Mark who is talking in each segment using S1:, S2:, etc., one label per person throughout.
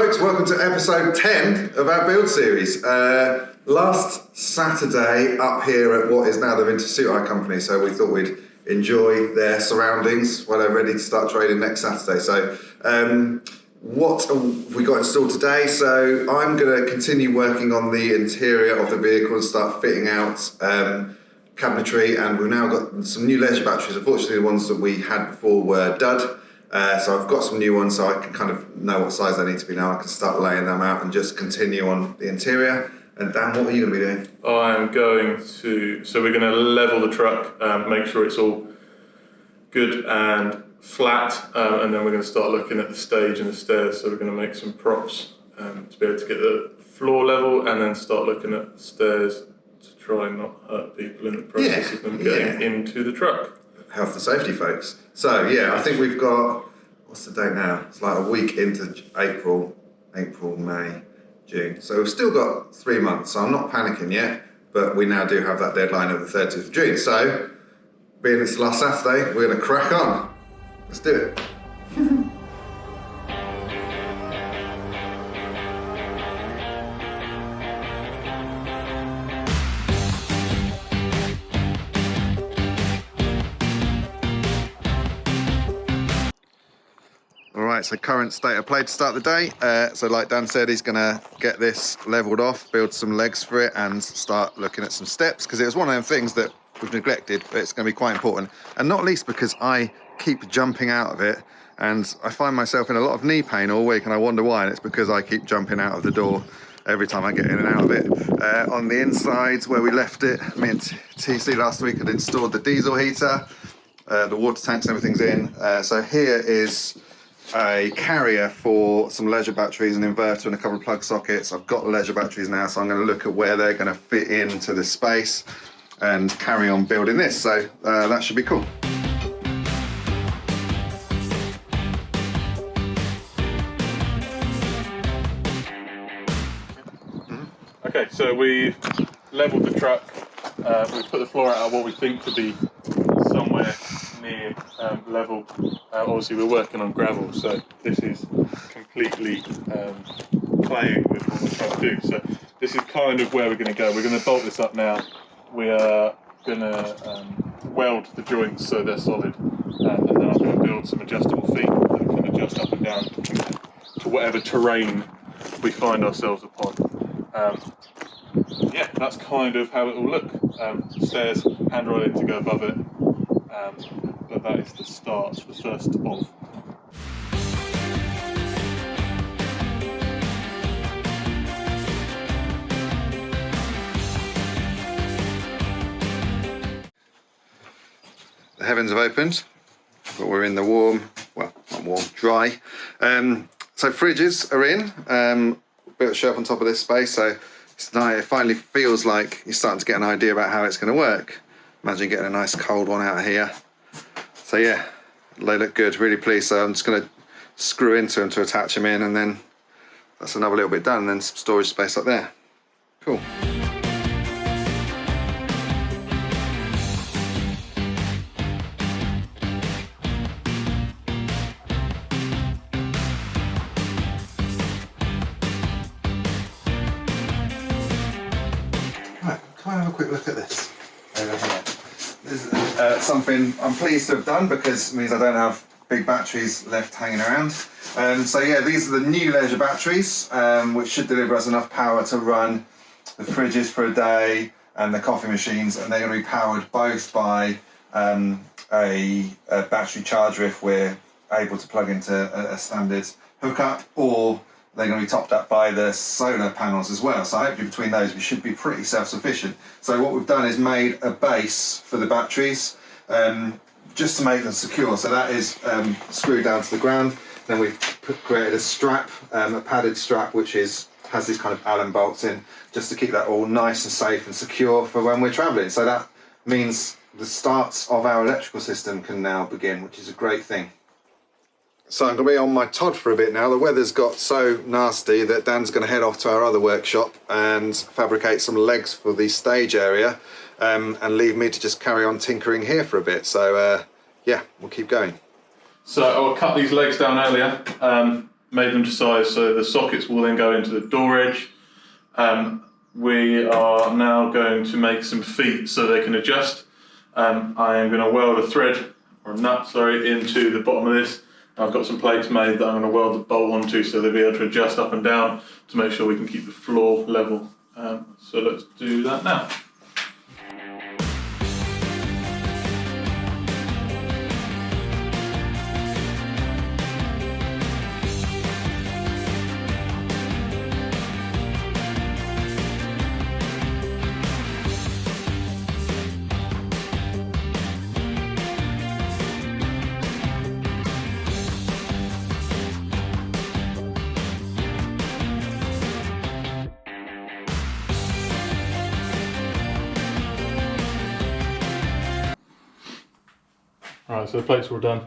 S1: folks, welcome to episode 10 of our build series. Last Saturday up here at what is now the Vintage Suit Hire Company, so we thought we'd enjoy their surroundings while they're ready to start trading next Saturday. So what have we got installed today? So I'm going to continue working on the interior of the vehicle and start fitting out cabinetry, and we've now got some new leisure batteries. Unfortunately, the ones that we had before were dud. So I've got some new ones, so I can kind of know what size they need to be now. I can start laying them out and just continue on the interior. And Dan, what are you going to be doing?
S2: I'm going to, so we're going to level the truck, make sure it's all good and flat, and then we're going to start looking at the stage and the stairs. So we're going to make some props to be able to get the floor level, and then start looking at the stairs to try and not hurt people in the process of them getting into the truck.
S1: Health and safety, folks. So yeah, I think we've got, what's the date now? It's like a week into April, May, June. So we've still got 3 months, so I'm not panicking yet, but we now do have that deadline of the 30th of June. So, being it's last Saturday, we're gonna crack on. Let's do it. Alright, so current state of play to start the day. So like Dan said, he's going to get this levelled off, build some legs for it, and start looking at some steps, because it was one of them things that we've neglected, but it's going to be quite important. And not least because I keep jumping out of it, and I find myself in a lot of knee pain all week, and I wonder why, and it's because I keep jumping out of the door every time I get in and out of it. On the insides where we left it, me and TC last week had installed the diesel heater, the water tanks, everything's in. So here is a carrier for some leisure batteries, an inverter and a couple of plug sockets. I've got the leisure batteries now, so I'm going to look at where they're going to fit into this space and carry on building this. So that should be cool.
S2: Okay, so we've levelled the truck. We've put the floor out at what we think to be somewhere near level. Obviously we're working on gravel, so this is completely playing with what we're trying to do. So this is kind of where we're going to go. We're going to bolt this up now. We are going to weld the joints so they're solid, and then I'm going to build some adjustable feet that can adjust up and down to whatever terrain we find ourselves upon. Yeah, that's kind of how it will look. Stairs, handrail in to go above it, but that is the start, the first of.
S1: The heavens have opened, but we're in the warm, well, not warm, dry. So fridges are in, built a shelf on top of this space, so it finally feels like you're starting to get an idea about how it's going to work. Imagine getting a nice cold one out of here. So yeah, they look good, really pleased. So I'm just going to screw into them to attach them in, and then that's another little bit done, and then some storage space up there. Cool. Right, come and have a quick look at this. This is something I'm pleased to have done, because it means I don't have big batteries left hanging around. So yeah, these are the new leisure batteries, which should deliver us enough power to run the fridges for a day and the coffee machines, and they're going to be powered both by a battery charger if we're able to plug into a standard hookup, or they're going to be topped up by the solar panels as well. So hopefully between those we should be pretty self-sufficient. So what we've done is made a base for the batteries, just to make them secure. So that is screwed down to the ground. Then we've created a strap, a padded strap, which has these kind of Allen bolts in, just to keep that all nice and safe and secure for when we're traveling. So that means the starts of our electrical system can now begin, which is a great thing. So I'm going to be on my Todd for a bit now. The weather's got so nasty that Dan's going to head off to our other workshop and fabricate some legs for the stage area, and leave me to just carry on tinkering here for a bit. So yeah, we'll keep going.
S2: So I cut these legs down earlier. made them to size so the sockets will then go into the door edge. We are now going to make some feet so they can adjust. I am going to weld a thread, or a nut, sorry, into the bottom of this. I've got some plates made that I'm going to weld the bolt onto so they'll be able to adjust up and down to make sure we can keep the floor level. So let's do that now. Alright, so the plates are all done.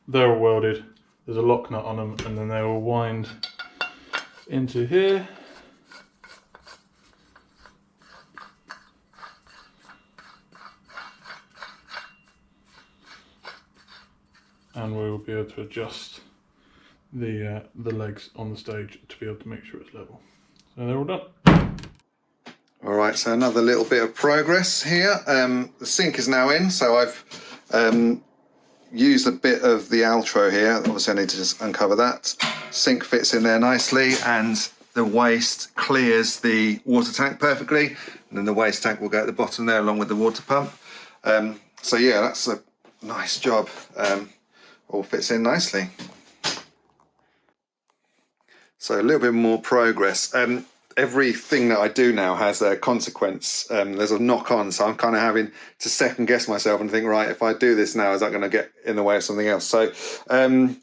S2: They're all welded. There's a lock nut on them, and then they will wind into here. And we will be able to adjust the legs on the stage to be able to make sure it's level. So they're all done.
S1: All right, so another little bit of progress here. The sink is now in, so I've used a bit of the Altro here. Obviously I need to just uncover that. Sink fits in there nicely, and the waste clears the water tank perfectly, and then the waste tank will go at the bottom there along with the water pump. So yeah, that's a nice job. All fits in nicely. So a little bit more progress. Everything that I do now has a consequence. There's a knock on, so I'm kind of having to second guess myself and think, right, if I do this now, is that going to get in the way of something else? So I've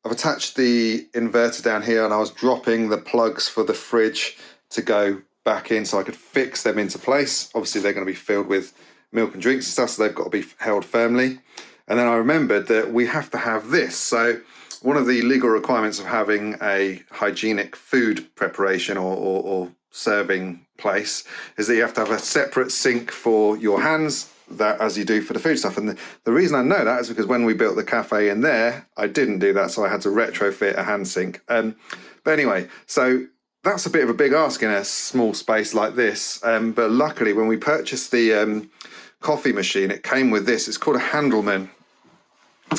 S1: attached the inverter down here, and I was dropping the plugs for the fridge to go back in so I could fix them into place. Obviously they're going to be filled with milk and drinks and stuff, so they've got to be held firmly. And then I remembered that we have to have this. So one of the legal requirements of having a hygienic food preparation or serving place is that you have to have a separate sink for your hands, that as you do for the food stuff. And the reason I know that is because when we built the cafe in there, I didn't do that, so I had to retrofit a hand sink. But anyway, so that's a bit of a big ask in a small space like this. But luckily, when we purchased the coffee machine, it came with this. It's called a Handelman.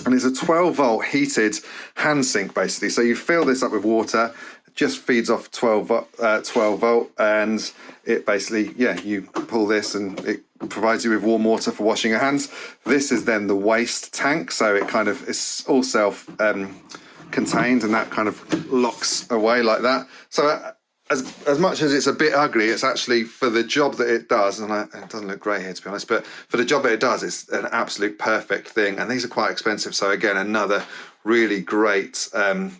S1: And it's a 12-volt heated hand sink, basically. So you fill this up with water, it just feeds off 12 volt, and it basically, yeah, you pull this and it provides you with warm water for washing your hands. This is then the waste tank, so it kind of is all self-contained, and that kind of locks away like that. So as much as it's a bit ugly, it's actually, for the job that it does, and it doesn't look great here to be honest, but for the job that it does, it's an absolute perfect thing. And these are quite expensive, so again, another really great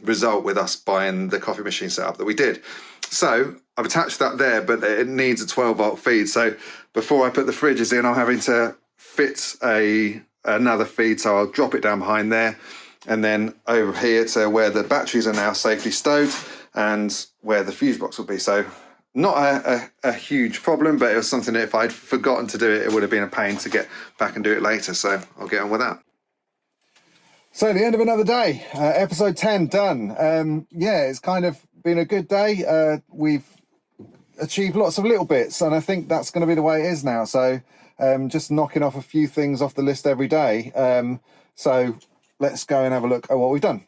S1: result with us buying the coffee machine setup that we did. So I've attached that there, but it needs a 12-volt feed. So before I put the fridges in, I'm having to fit another feed, so I'll drop it down behind there, and then over here to where the batteries are now safely stowed, and where the fuse box will be. So not a huge problem, but it was something that if I'd forgotten to do it, it would have been a pain to get back and do it later. So I'll get on with that. So the end of another day, episode 10 done. Yeah, it's kind of been a good day. We've achieved lots of little bits, and I think that's going to be the way it is now. So just knocking off a few things off the list every day. So let's go and have a look at what we've done.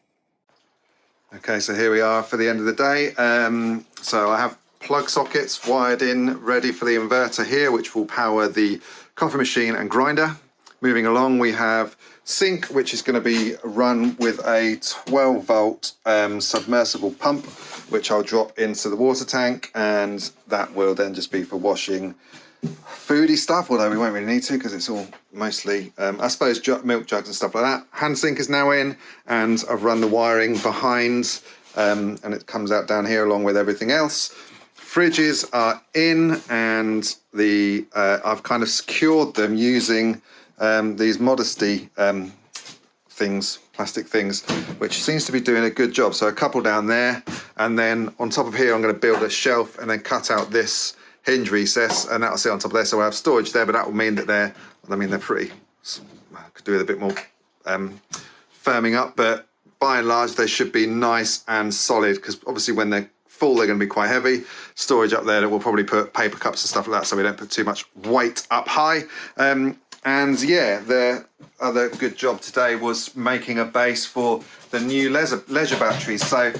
S1: Okay, so here we are for the end of the day. So I have plug sockets wired in, ready for the inverter here, which will power the coffee machine and grinder. Moving along, we have sink, which is going to be run with a 12-volt submersible pump, which I'll drop into the water tank, and that will then just be for washing foodie stuff, although we won't really need to because it's all mostly, I suppose, milk jugs and stuff like that. Hand sink is now in, and I've run the wiring behind, and it comes out down here along with everything else. Fridges are in, and I've kind of secured them using these Modesty things, plastic things, which seems to be doing a good job. So a couple down there, and then on top of here I'm going to build a shelf and then cut out this hinge recess, and that'll sit on top of there, so we'll have storage there. But that will mean that they're pretty, I could do with a bit more firming up, but by and large, they should be nice and solid, because obviously when they're full, they're going to be quite heavy. Storage up there that we'll probably put paper cups and stuff like that, so we don't put too much weight up high. And yeah, the other good job today was making a base for the new leisure batteries. So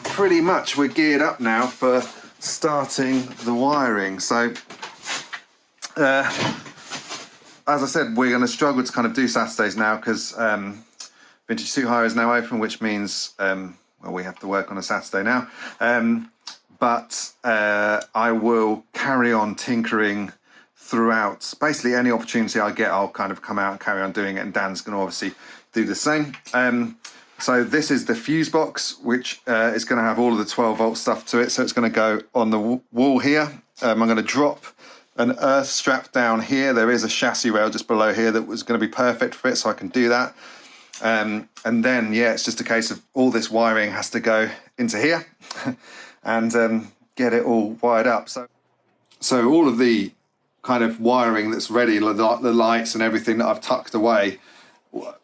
S1: pretty much we're geared up now for starting the wiring. So as I said, we're going to struggle to kind of do Saturdays now, because Vintage Suit Hire is now open, which means well, we have to work on a Saturday now. But I will carry on tinkering throughout. Basically any opportunity I get, I'll kind of come out and carry on doing it, and Dan's going to obviously do the same. So this is the fuse box, which is going to have all of the 12-volt stuff to it. So it's going to go on the wall here. I'm going to drop an earth strap down here. There is a chassis rail just below here that was going to be perfect for it, so I can do that. And then, yeah, it's just a case of all this wiring has to go into here and get it all wired up. So all of the kind of wiring that's ready, the lights and everything that I've tucked away,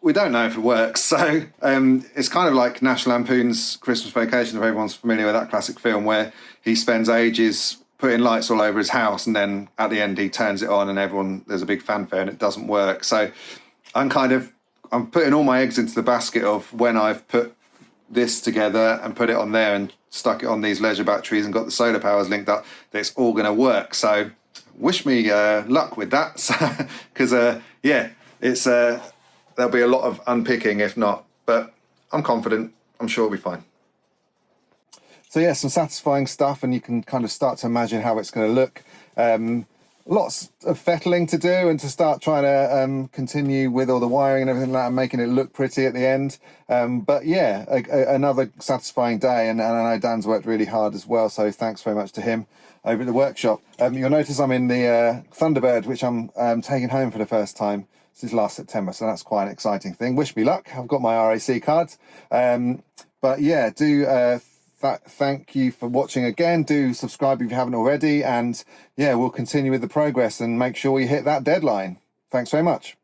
S1: we don't know if it works. So it's kind of like National Lampoon's Christmas Vacation, if everyone's familiar with that classic film, where he spends ages putting lights all over his house, and then at the end he turns it on and there's a big fanfare and it doesn't work. So I'm putting all my eggs into the basket of when I've put this together and put it on there and stuck it on these leisure batteries and got the solar powers linked up, that it's all going to work. So wish me luck with that, because yeah, it's there'll be a lot of unpicking if not, but I'm confident. I'm sure it'll be fine. So yeah, some satisfying stuff, and you can kind of start to imagine how it's going to look. Lots of fettling to do, and to start trying to continue with all the wiring and everything like that, and making it look pretty at the end. But yeah, another satisfying day, and I know Dan's worked really hard as well, so thanks very much to him over at the workshop. You'll notice I'm in the Thunderbird, which I'm taking home for the first time since last September, so that's quite an exciting thing. Wish me luck. I've got my RAC card. But yeah, thank you for watching again. Do subscribe if you haven't already, and yeah, we'll continue with the progress and make sure we hit that deadline. Thanks very much.